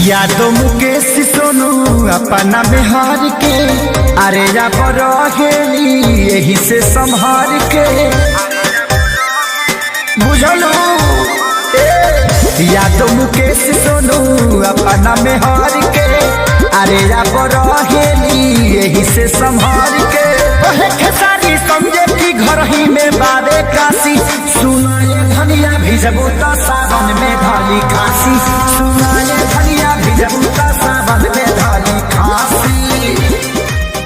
यादों मुकेश सोनू अपना में हार के अरे या बरहेली यही से संभार के बुझलो। यादों मुकेश सोनू अपना में हार के अरे या बरहेली यही से संभार के खेसारी समझे की घर ही में बारे काशी सुनाए धनिया भिजबो तो सावन में ढाली काशी सुनाए